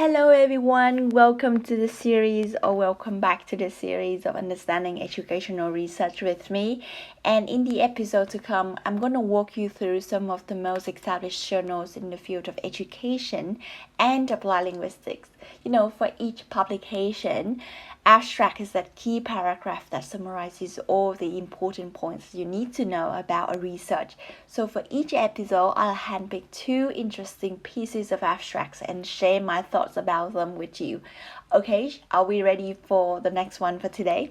Hello everyone, welcome to the series or welcome back to the series of Understanding Educational Research with me. And in the episode to come, I'm going to walk you through some of the most established journals in the field of education and applied linguistics. For each publication, abstract is that key paragraph that summarizes all the important points you need to know about a research. So for each episode, I'll handpick two interesting pieces of abstracts and share my thoughts about them with you. Okay, are we ready for the next one for today?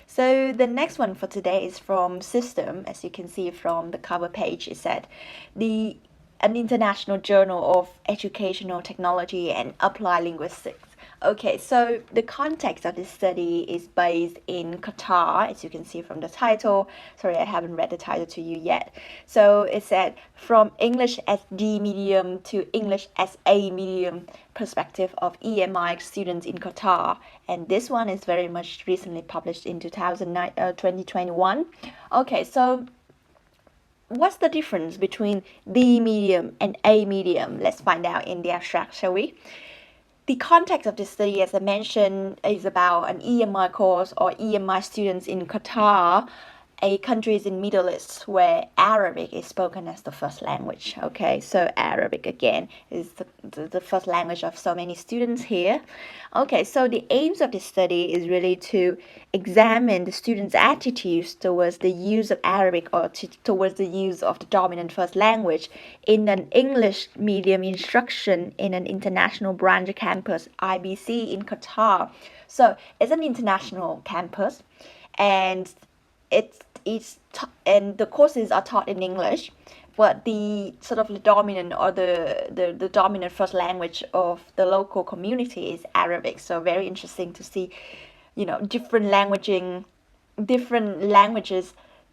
So the next one for today is from System. As you can see from the cover page, it said an international journal of educational technology and applied linguistics. Okay, so the context of this study is based in Qatar, as you can see from the title. Sorry, I haven't read the title to you yet. So it said, from English as D medium to English as A medium perspective of EMI students in Qatar. And this one is very much recently published in 2021. Okay, so what's the difference between D medium and A medium? Let's find out in the abstract, shall we? The context of this study, as I mentioned, is about an EMI course or EMI students in Qatar, a country in Middle East where Arabic is spoken as the first language. Okay, so Arabic again is the first language of so many students here. Okay, so the aims of this study is really to examine the students' attitudes towards the use of Arabic or towards the use of the dominant first language in an English medium instruction in an international branch campus, IBC, in Qatar. So it's an international campus, and and the courses are taught in English, but the sort of the dominant or the dominant first language of the local community is Arabic. So very interesting to see, different languages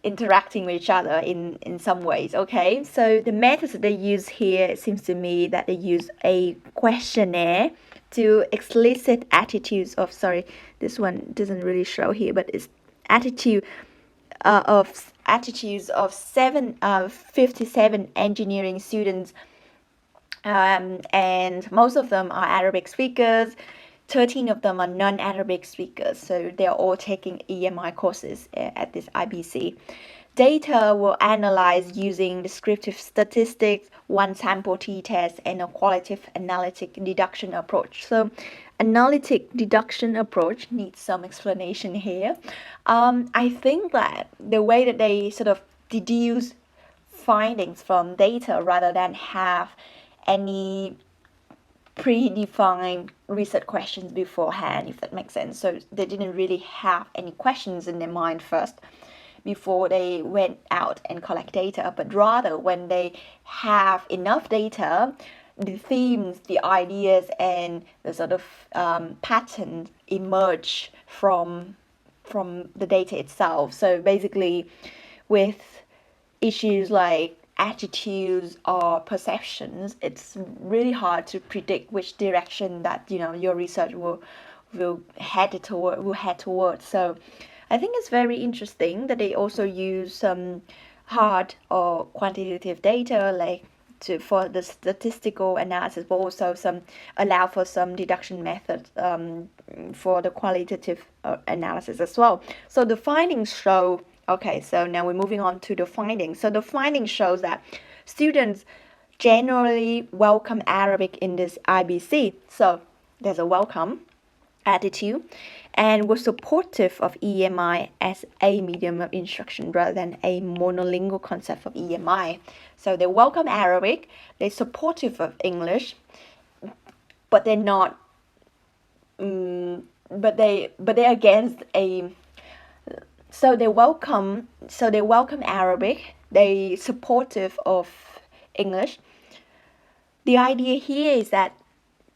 interacting with each other in some ways. Okay, so the methods that they use here, it seems to me that they use a questionnaire to elicit attitudes of, this one doesn't really show here, but it's attitudes of 57 engineering students, and most of them are Arabic speakers. 13 of them are non-Arabic speakers, so they're all taking EMI courses at this IBC. Data were analyzed using descriptive statistics, one sample t-test, and a qualitative analytic deduction approach. So analytic deduction approach needs some explanation here. I think that the way that they sort of deduce findings from data rather than have any predefined research questions beforehand, if that makes sense. So they didn't really have any questions in their mind first before they went out and collect data, but rather when they have enough data, the themes, the ideas, and the sort of patterns emerge from the data itself. So basically, with issues like attitudes or perceptions, it's really hard to predict which direction that your research will head towards. So I think it's very interesting that they also use some hard or quantitative data for the statistical analysis, but also allow for some deduction methods for the qualitative analysis as well. So the findings show. Okay, so now we're moving on to the findings. So the findings shows that students generally welcome Arabic in this IBC. So there's a welcome attitude, and were supportive of EMI as a medium of instruction rather than a monolingual concept of EMI. So they welcome Arabic, they're supportive of English, but they're not, but they're against a. So they welcome Arabic, they supportive of English. The idea here is that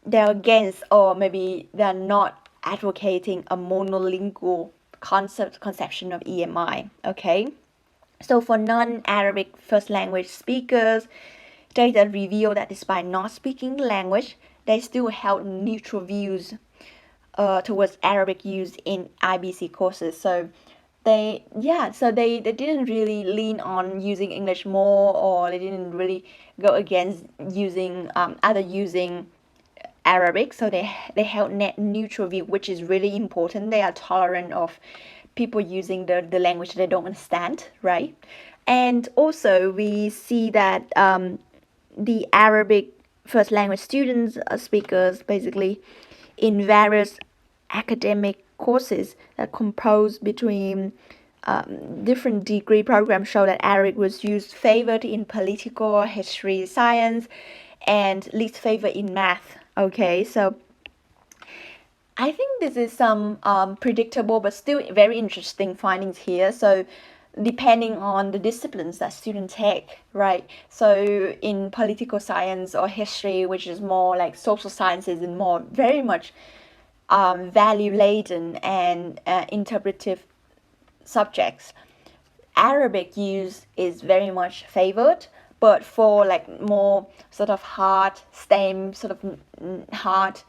they're against, or maybe they're not advocating a monolingual conception of EMI. Okay, so for non-Arabic first language speakers, data reveal that despite not speaking the language, they still held neutral views towards Arabic use in IBC courses. So they didn't really lean on using English more, or they didn't really go against using Arabic, so they held net neutral view, which is really important. They are tolerant of people using the language they don't understand, right? And also we see that the Arabic first language students, speakers, basically in various academic courses that compose between different degree programs show that Arabic was used favored in political, history, science, and least favored in math. Okay, so I think this is some predictable but still very interesting findings here. So depending on the disciplines that students take, right? So in political science or history, which is more like social sciences and more very much value laden and interpretive subjects, Arabic use is very much favored. But for like more sort of hard STEM, sort of hard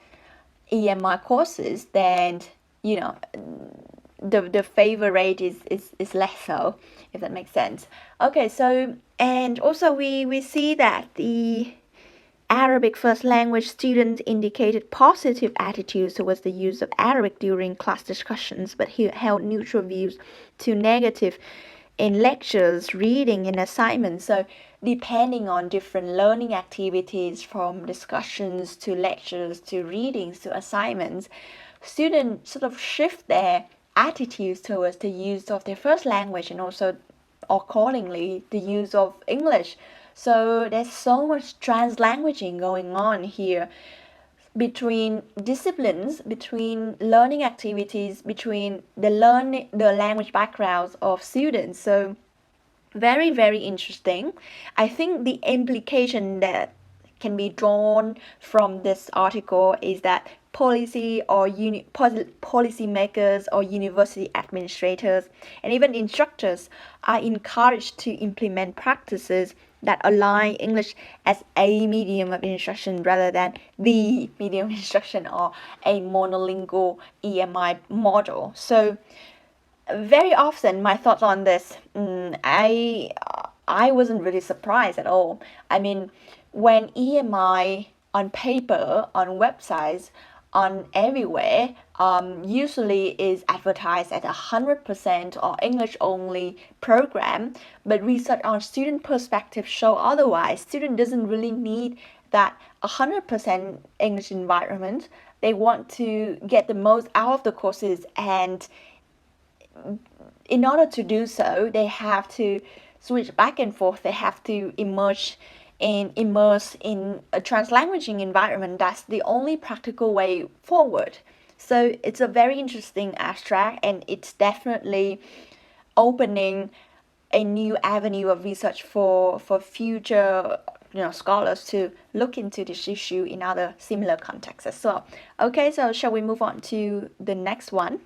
EMI courses, then the favor rate is less so, if that makes sense. Okay, so and also we see that the Arabic first language students indicated positive attitudes towards the use of Arabic during class discussions, but he held neutral views to negative in lectures, reading, and assignments. So depending on different learning activities, from discussions to lectures to readings to assignments, students sort of shift their attitudes towards the use of their first language and also accordingly the use of English. So there's so much translanguaging going on here between disciplines, between learning activities, between the language backgrounds of students. So very, very interesting. I think the implication that can be drawn from this article is that policy makers or university administrators and even instructors are encouraged to implement practices that align English as a medium of instruction rather than the medium of instruction or a monolingual EMI model. So very often my thoughts on this, I wasn't really surprised at all. I mean, when EMI on paper, on websites, on everywhere, usually is advertised as 100% or English only program, but research on student perspective show otherwise. Student doesn't really need that 100% English environment. They want to get the most out of the courses, and in order to do so, they have to switch back and forth. They have to immerse in a translanguaging environment. That's the only practical way forward. So it's a very interesting abstract, and it's definitely opening a new avenue of research for future scholars to look into this issue in other similar contexts as well. Okay, so shall we move on to the next one?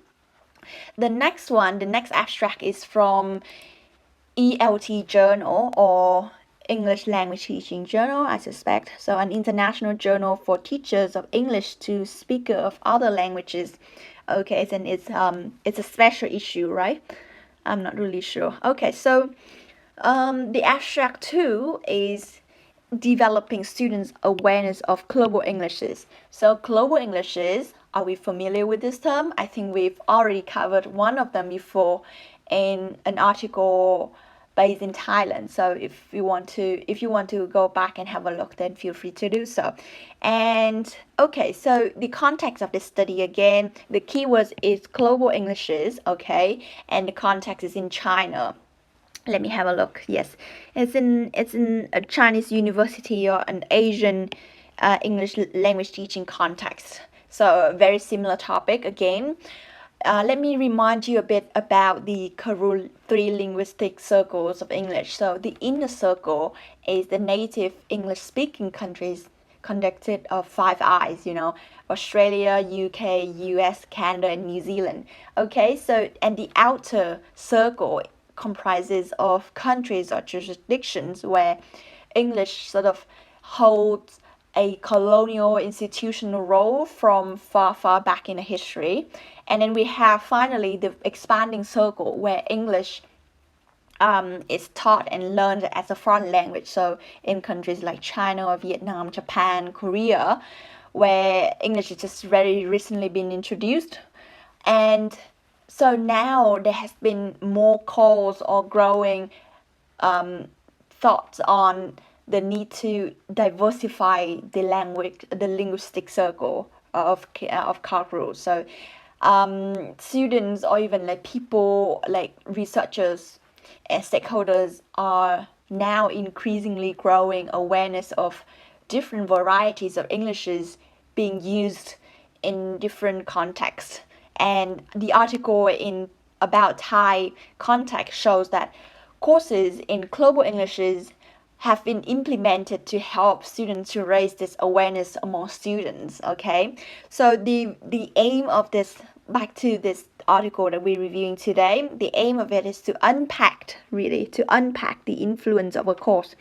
The next abstract is from ELT Journal, or English Language Teaching Journal, I suspect. So an international journal for teachers of English to speakers of other languages. Okay, then it's a special issue, right? I'm not really sure. Okay, so the abstract 2 is developing students' awareness of global Englishes. So global Englishes, are we familiar with this term? I think we've already covered one of them before in an article based in Thailand. So if you want to go back and have a look, then feel free to do so. And okay, so the context of this study, again, the keywords is global Englishes, okay, and the context is in China. Let me have a look. Yes, it's in a Chinese university or an Asian English language teaching context. So a very similar topic again. Let me remind you a bit about the Karul 3 linguistic circles of English. So the inner circle is the native English-speaking countries conducted of 5 eyes, Australia, UK, US, Canada, and New Zealand. Okay, so and the outer circle comprises of countries or jurisdictions where English sort of holds a colonial institutional role from far, far back in the history. And then we have finally the expanding circle where English is taught and learned as a foreign language. So in countries like China or Vietnam, Japan, Korea, where English has just very recently been introduced. And so now there has been more calls or growing thoughts on the need to diversify the language, the linguistic circle of Qatar. So students or even like people like researchers and stakeholders are now increasingly growing awareness of different varieties of Englishes being used in different contexts. And the article in About Thai context shows that courses in global Englishes have been implemented to help students to raise this awareness among students. Okay, so the aim of this, back to this article that we're reviewing today, the aim of it is to unpack the influence of a course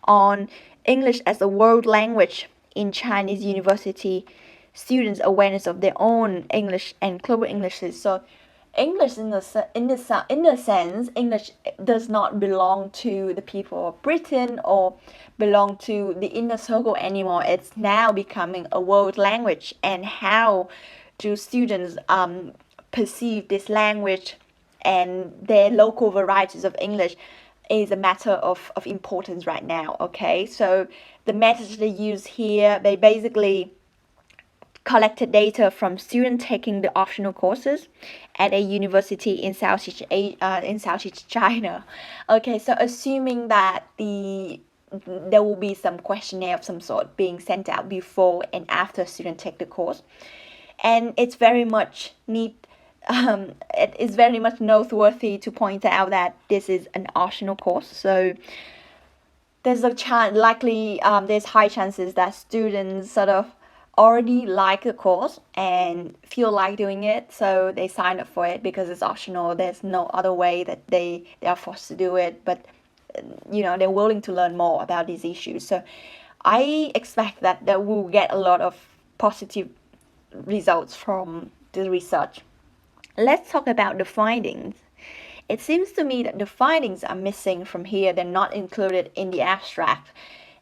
on English as a world language in Chinese university students' awareness of their own English and global Englishes. So English, in a sense, English does not belong to the people of Britain or belong to the inner circle anymore. It's now becoming a world language. And how do students perceive this language and their local varieties of English is a matter of importance right now. Okay, so the methods they use here, they basically collected data from students taking the optional courses at a university in Southeast China. Okay, so assuming that there will be some questionnaire of some sort being sent out before and after students take the course, and it's very much it is very much noteworthy to point out that this is an optional course. So there's a chance, there's high chances that students sort of already like the course and feel like doing it, so they sign up for it because it's optional. There's no other way that they are forced to do it, but they're willing to learn more about these issues. So I expect that we'll get a lot of positive results from the research. Let's talk about the findings. It seems to me that the findings are missing from here. They're not included in the abstract,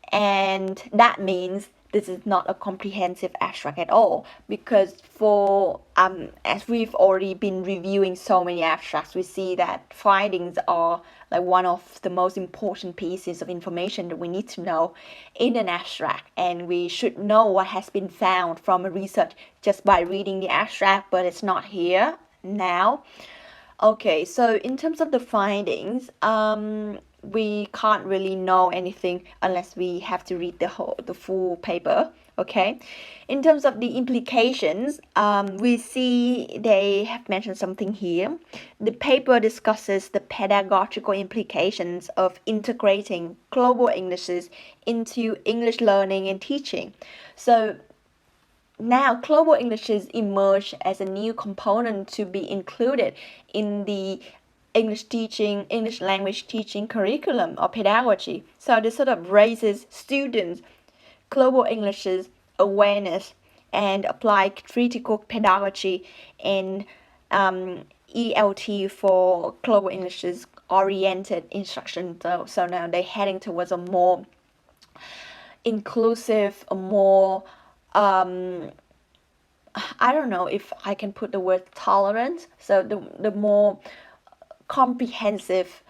and that means this is not a comprehensive abstract at all, because as we've already been reviewing so many abstracts, we see that findings are like one of the most important pieces of information that we need to know in an abstract, and we should know what has been found from a research just by reading the abstract, but it's not here now. Okay, so in terms of the findings, we can't really know anything unless we have to read the full paper. Okay, in terms of the implications, we see they have mentioned something here. The paper discusses the pedagogical implications of integrating global Englishes into English learning and teaching. So now global Englishes emerge as a new component to be included in the English language teaching curriculum or pedagogy. So this sort of raises students' global English's awareness and apply critical pedagogy in ELT for global English's oriented instruction. So now they're heading towards a more inclusive, a more I don't know if I can put the word tolerant. So the more comprehensive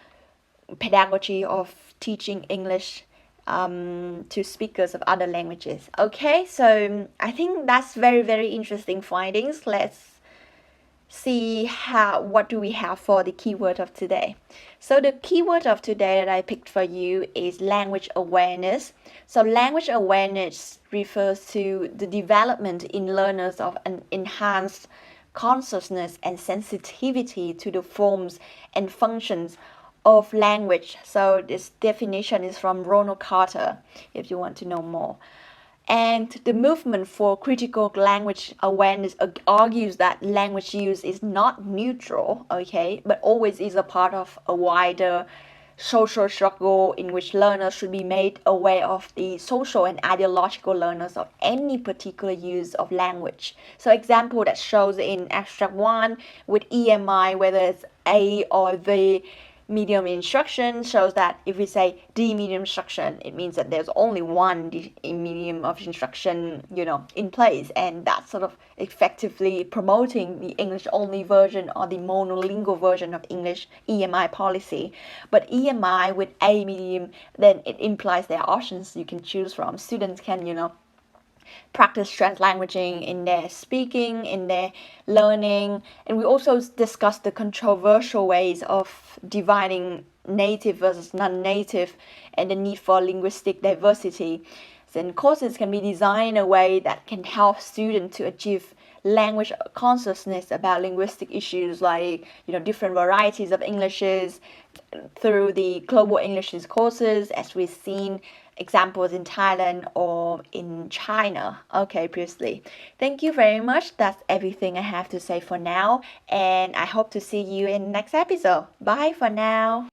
pedagogy of teaching English to speakers of other languages. Okay, so I think that's very, very interesting findings. Let's see what do we have for the keyword of today. So the keyword of today that I picked for you is language awareness. So language awareness refers to the development in learners of an enhanced consciousness and sensitivity to the forms and functions of language. So this definition is from Ronald Carter, if you want to know more. And the movement for critical language awareness argues that language use is not neutral, okay, but always is a part of a wider social struggle in which learners should be made aware of the social and ideological learners of any particular use of language. So example that shows in abstract 1 with EMI, whether it's A or the medium instruction shows that if we say the medium instruction, it means that there's only one medium of instruction, in place, and that's sort of effectively promoting the English only version or the monolingual version of English EMI policy. But EMI with a medium, then it implies there are options you can choose from. Students can, practice translanguaging in their speaking, in their learning. And we also discussed the controversial ways of dividing native versus non-native and the need for linguistic diversity. Then courses can be designed in a way that can help students to achieve language consciousness about linguistic issues like different varieties of Englishes through the global Englishes courses, as we've seen examples in Thailand or in China, previously. Thank you very much. That's everything I have to say for now, and I hope to see you in the next episode. Bye for now.